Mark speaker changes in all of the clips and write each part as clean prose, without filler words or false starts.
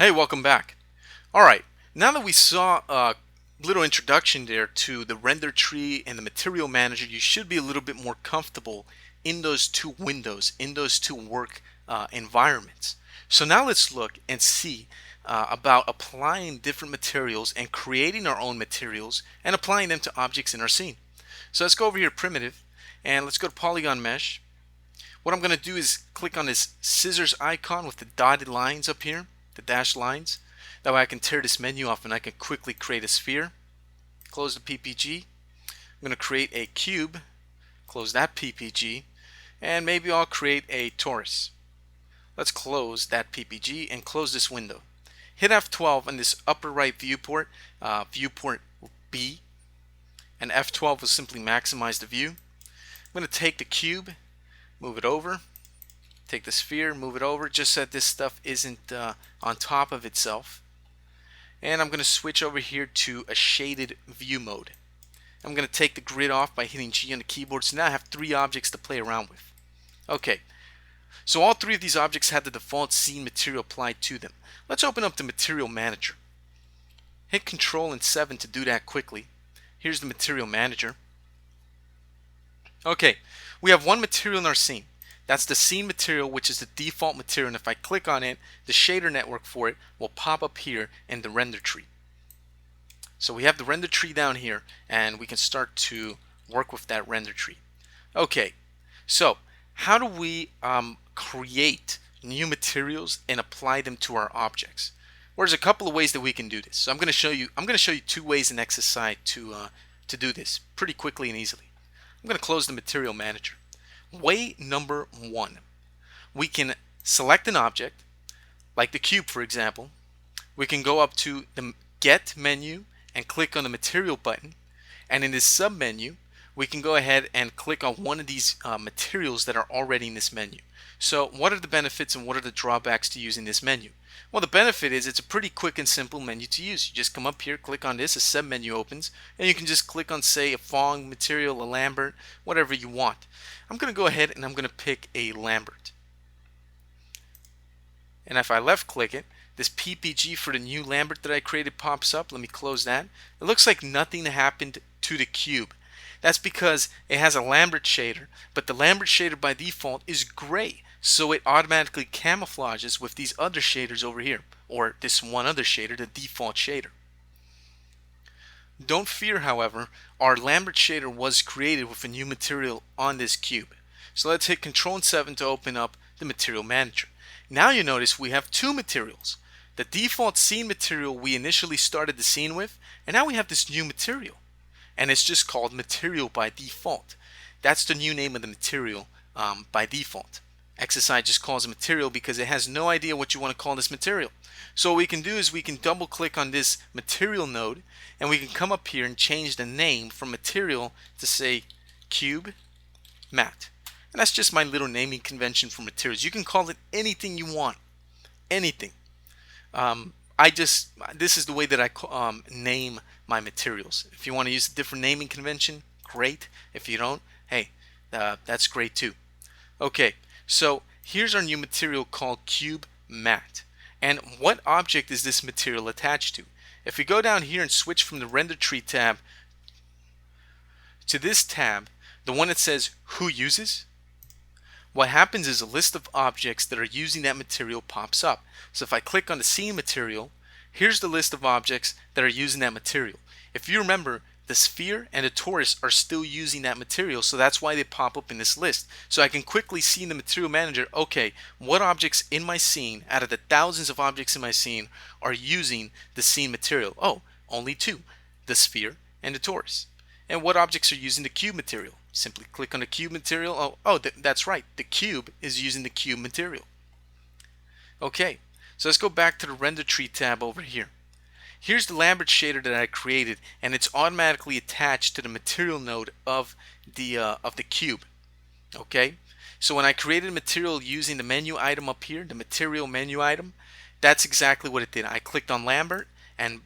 Speaker 1: Hey, welcome back. All right, now that we saw a little introduction there to the render tree and the material manager, you should be a little bit more comfortable in those two windows, in those two work environments. So now let's look and see about applying different materials and creating our own materials and applying them to objects in our scene. So let's go over here to primitive and let's go to polygon mesh. What I'm going to do is click on this scissors icon with the dotted lines up here, the dashed lines. That way I can tear this menu off and I can quickly create a sphere. Close the PPG. I'm going to create a cube. Close that PPG. And maybe I'll create a torus. Let's close that PPG and close this window. Hit F12 on this upper right viewport, viewport B. And F12 will simply maximize the view. I'm going to take the cube, move it over. Take the sphere, move it over, just so that this stuff isn't on top of itself. And I'm going to switch over here to a shaded view mode. I'm going to take the grid off by hitting G on the keyboard, so now I have three objects to play around with. Okay, so all three of these objects have the default scene material applied to them. Let's open up the material manager. Hit Control and 7 to do that quickly. Here's the material manager. Okay, we have one material in our scene. That's the scene material, which is the default material, and if I click on it, the shader network for it will pop up here in the render tree. So we have the render tree down here, and we can start to work with that render tree. Okay, so how do we create new materials and apply them to our objects? Well, there's a couple of ways that we can do this. So I'm going to show you two ways in XSI to do this pretty quickly and easily. I'm going to close the material manager. Way number one, we can select an object, like the cube for example. We can go up to the Get menu and click on the Material button, and in this sub menu we can go ahead and click on one of these materials that are already in this menu. So what are the benefits and what are the drawbacks to using this menu? Well, the benefit is it's a pretty quick and simple menu to use. You just come up here, click on this, a sub menu opens, and you can just click on, say, a Fong material, a Lambert, whatever you want. I'm going to go ahead and I'm going to pick a Lambert. And if I left click it, this PPG for the new Lambert that I created pops up. Let me close that. It looks like nothing happened to the cube. That's because it has a Lambert shader, but the Lambert shader by default is gray, so it automatically camouflages with these other shaders over here, or this one other shader, the default shader. Don't fear, however, our Lambert shader was created with a new material on this cube. So let's hit Control and 7 to open up the material manager. Now you notice we have two materials. The default scene material we initially started the scene with, and now we have this new material. And it's just called material by default. That's the new name of the material by default. XSI just calls it material because it has no idea what you want to call this material. So what we can do is we can double click on this material node and we can come up here and change the name from material to say cube mat. And that's just my little naming convention for materials. You can call it anything you want. Anything. This is the way that I name my materials. If you want to use a different naming convention, great. If you don't, hey, that's great too. Okay, so here's our new material called cube mat. And what object is this material attached to? If we go down here and switch from the render tree tab to this tab, the one that says who uses, what happens is a list of objects that are using that material pops up. So if I click on the scene material, here's the list of objects that are using that material. If you remember, the sphere and the torus are still using that material, so that's why they pop up in this list. So I can quickly see in the material manager, okay, what objects in my scene, out of the thousands of objects in my scene, are using the scene material? Oh, only two, the sphere and the torus. And what objects are using the cube material? Simply click on the cube material. That's right, the cube is using the cube material. Okay, so let's go back to the render tree tab over here. Here's the Lambert shader that I created, and it's automatically attached to the material node of the cube. Okay, so when I created a material using the menu item up here, the material menu item, that's exactly what it did. I clicked on Lambert, and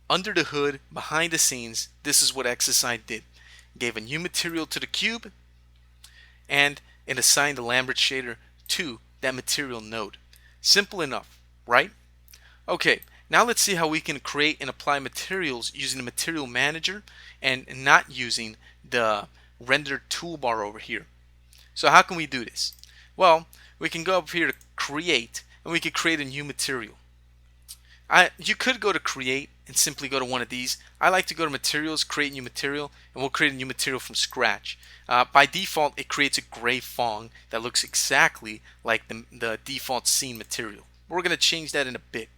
Speaker 1: under the hood, behind the scenes, this is what XSI did. Gave a new material to the cube, and it assigned the Lambert shader to that material node. Simple enough, right? Okay, now let's see how we can create and apply materials using the material manager and not using the render toolbar over here. So how can we do this? Well, we can go up here to create and we could create a new material. You could go to create and simply go to one of these. I like to go to materials, create new material, and we'll create a new material from scratch. By default, it creates a gray fong that looks exactly like the default scene material. We're going to change that in a bit.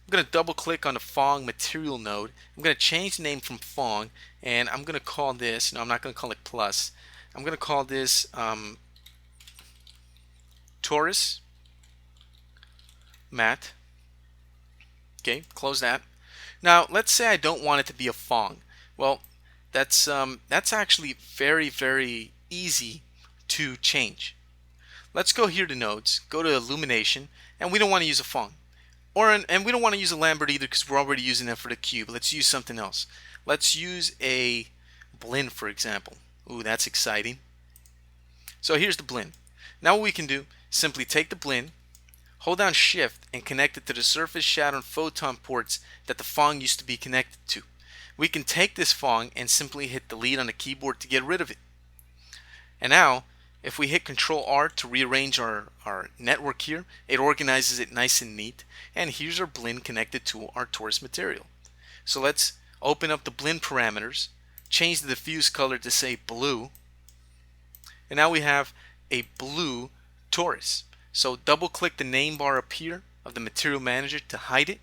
Speaker 1: I'm going to double click on the Fong material node. I'm going to change the name from Fong, and I'm going to call this, no, I'm not going to call it plus. I'm going to call this Taurus Matte. Okay, close that. Now let's say I don't want it to be a Fong. Well, that's actually very easy to change. Let's go here to nodes, go to illumination, and we don't want to use a Fong. And we don't want to use a Lambert either because we're already using that for the cube. Let's use something else. Let's use a blend, for example. Ooh, that's exciting. So here's the blend. Now what we can do, simply take the blend, hold down shift and connect it to the surface, shadow, and photon ports that the Fong used to be connected to. We can take this Fong and simply hit delete on the keyboard to get rid of it. And now if we hit Control R to rearrange our network here, it organizes it nice and neat. And here's our blend connected to our Taurus material. So let's open up the blend parameters, change the diffuse color to say blue, and now we have a blue Taurus. So double click the name bar up here of the material manager to hide it.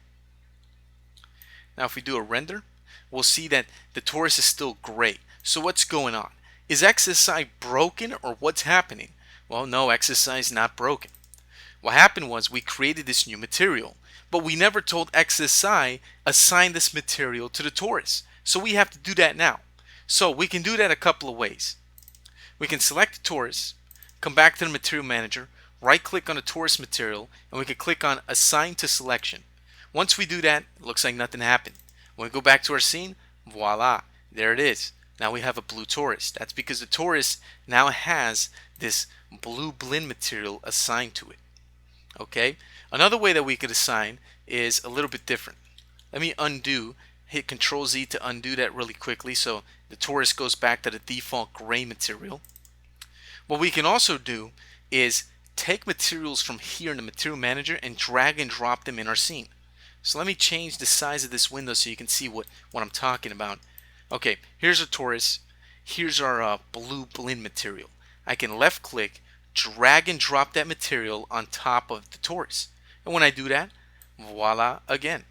Speaker 1: Now if we do a render, we'll see that the Taurus is still gray. So what's going on? Is XSI broken or what's happening? Well, no, XSI is not broken. What happened was we created this new material, but we never told XSI assign this material to the Taurus. So we have to do that now. So we can do that a couple of ways. We can select the Taurus, come back to the material manager, right click on the Taurus material, and we can click on assign to selection. Once we do that, it looks like nothing happened. When we go back to our scene, voila, there it is. Now we have a blue Taurus. That's because the Taurus now has this blue blend material assigned to it. Okay? Another way that we could assign is a little bit different. Let me undo, hit Control Z to undo that really quickly so the Taurus goes back to the default gray material. What we can also do is take materials from here in the material manager and drag and drop them in our scene. So let me change the size of this window so you can see what I'm talking about. Okay, here's our Taurus. Here's our blue blend material. I can left click, drag and drop that material on top of the Taurus. And when I do that, voila, again.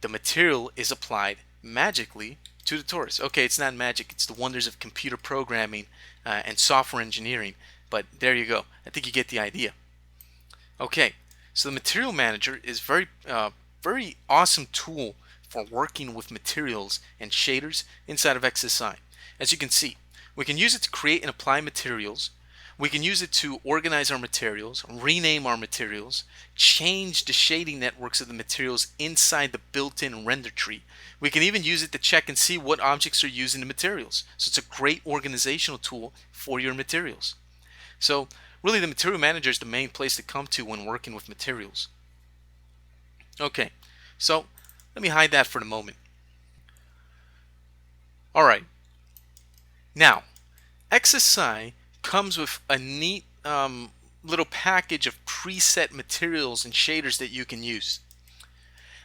Speaker 1: The material is applied magically to the Taurus. Okay, it's not magic. It's the wonders of computer programming and software engineering. But there you go. I think you get the idea. Okay, so the material manager is very awesome tool for working with materials and shaders inside of XSI. As you can see, we can use it to create and apply materials. We can use it to organize our materials, rename our materials, change the shading networks of the materials inside the built-in render tree. We can even use it to check and see what objects are used in the materials. So it's a great organizational tool for your materials. So really the material manager is the main place to come to when working with materials. Okay, so let me hide that for the moment. Alright, now XSI comes with a neat little package of preset materials and shaders that you can use.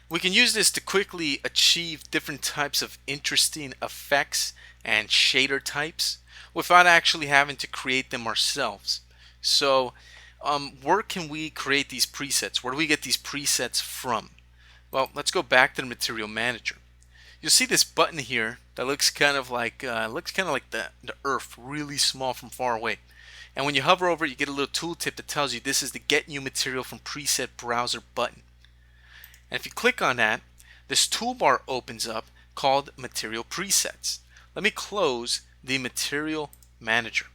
Speaker 1: We can use this to quickly achieve different types of interesting effects and shader types without actually having to create them ourselves. So where can we create these presets? Where do we get these presets from? Well, let's go back to the material manager. You'll see this button here that looks kind of like the earth, really small from far away. And when you hover over it, you get a little tooltip that tells you this is the Get New Material from Preset Browser button. And if you click on that, this toolbar opens up called Material Presets. Let me close the Material Manager.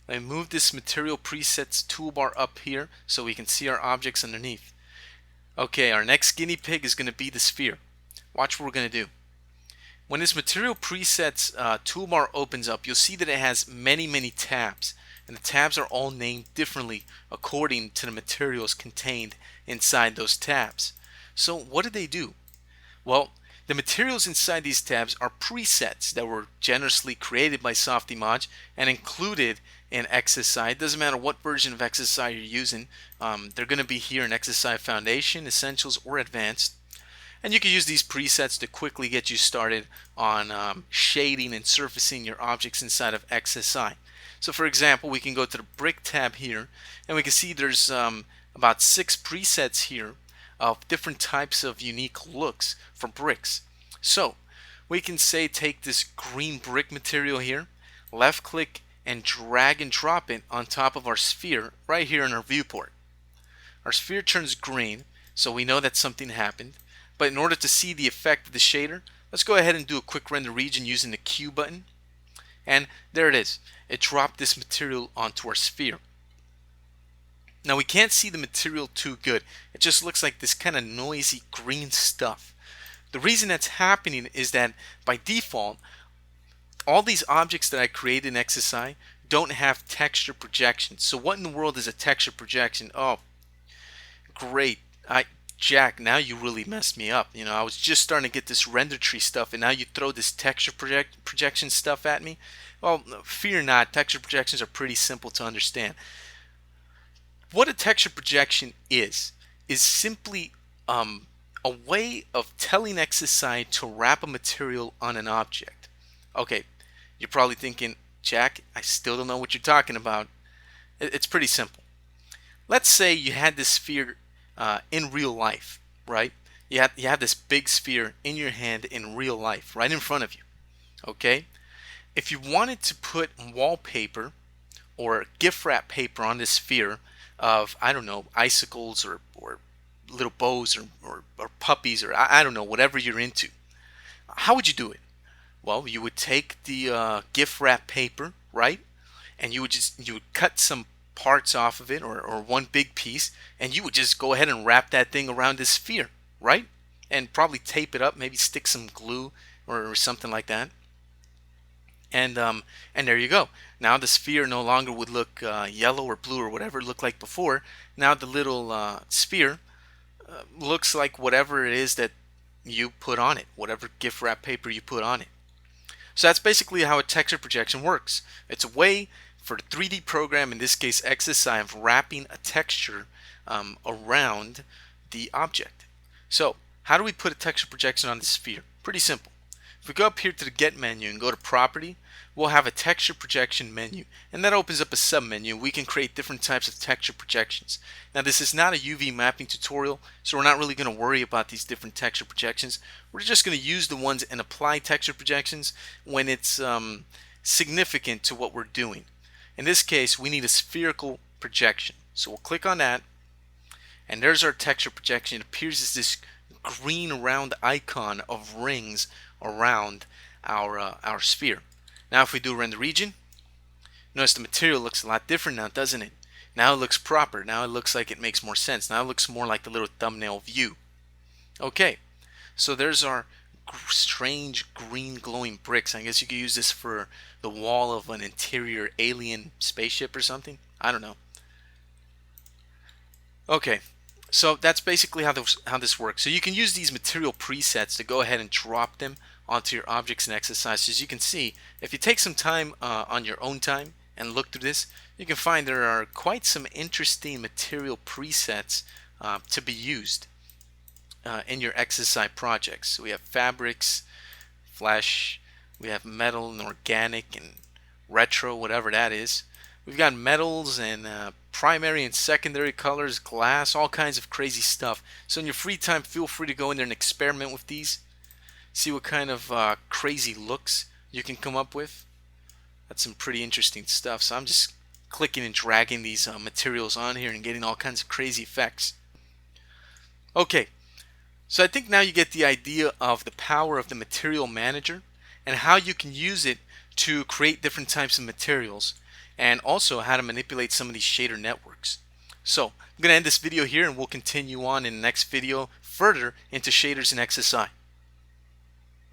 Speaker 1: Let me move this Material Presets toolbar up here so we can see our objects underneath. Okay, our next guinea pig is going to be the sphere. Watch what we're going to do. When this Material Presets toolbar opens up, you'll see that it has many tabs. and the tabs are all named differently according to the materials contained inside those tabs. So what do they do? Well, the materials inside these tabs are presets that were generously created by Softimage and included in XSI. It doesn't matter what version of XSI you're using. They're going to be here in XSI Foundation, Essentials, or Advanced. And you can use these presets to quickly get you started on shading and surfacing your objects inside of XSI. So for example, we can go to the Brick tab here, and we can see there's about 6 presets here of different types of unique looks for bricks. So we can say take this green brick material here, left click and drag and drop it on top of our sphere right here in our viewport. Our sphere turns green, so we know that something happened. But in order to see the effect of the shader, let's go ahead and do a quick render region using the Q button. And there it is. It dropped this material onto our sphere. Now we can't see the material too good. It just looks like this kind of noisy green stuff. The reason that's happening is that by default, all these objects that I created in XSI don't have texture projection. So what in the world is a texture projection? Oh, great. Jack, now you really messed me up. I was just starting to get this render tree stuff, and now you throw this texture projection stuff at me. Well, fear not. Texture projections are pretty simple to understand. What a texture projection is simply a way of telling XSI to wrap a material on an object. Okay, you're probably thinking, Jack, I still don't know what you're talking about. It's pretty simple. Let's say you had this sphere in real life, right? You have this big sphere in your hand in real life, right in front of you. Okay? If you wanted to put wallpaper or gift wrap paper on this sphere of, I don't know, icicles or little bows or puppies or I don't know, whatever you're into, how would you do it? Well, you would take the gift wrap paper, right? And you would cut some parts off of it or one big piece, and you would just go ahead and wrap that thing around this sphere, right? And probably tape it up, maybe stick some glue or something like that. And there you go. Now the sphere no longer would look yellow or blue or whatever it looked like before. Now the little sphere looks like whatever it is that you put on it, whatever gift wrap paper you put on it. So that's basically how a texture projection works. It's a way for the 3D program, in this case XSI, of wrapping a texture around the object. So how do we put a texture projection on the sphere? Pretty simple. If we go up here to the Get menu and go to Property, we'll have a Texture Projection menu, and that opens up a sub-menu. We can create different types of texture projections. Now this is not a UV mapping tutorial, so we're not really going to worry about these different texture projections. We're just going to use the ones and apply texture projections when it's significant to what we're doing. In this case, we need a spherical projection. So we'll click on that, and there's our texture projection. It appears as this green round icon of rings around our sphere. Now if we do render region, notice the material looks a lot different now, doesn't it? Now it looks proper. Now it looks like it makes more sense. Now it looks more like the little thumbnail view. Okay, so there's our strange green glowing bricks. I guess you could use this for the wall of an interior alien spaceship or something. I don't know. Okay, so that's basically how this works. So you can use these material presets to go ahead and drop them onto your objects and exercises. As you can see, if you take some time on your own time and look through this, you can find there are quite some interesting material presets to be used in your XSI projects. So we have fabrics, flesh, we have metal and organic and retro, whatever that is. We've got metals and primary and secondary colors, glass, all kinds of crazy stuff. So in your free time, feel free to go in there and experiment with these. See what kind of crazy looks you can come up with. That's some pretty interesting stuff. So I'm just clicking and dragging these materials on here and getting all kinds of crazy effects. Okay, so I think now you get the idea of the power of the material manager and how you can use it to create different types of materials, and also how to manipulate some of these shader networks. So I'm going to end this video here, and we'll continue on in the next video further into shaders in XSI.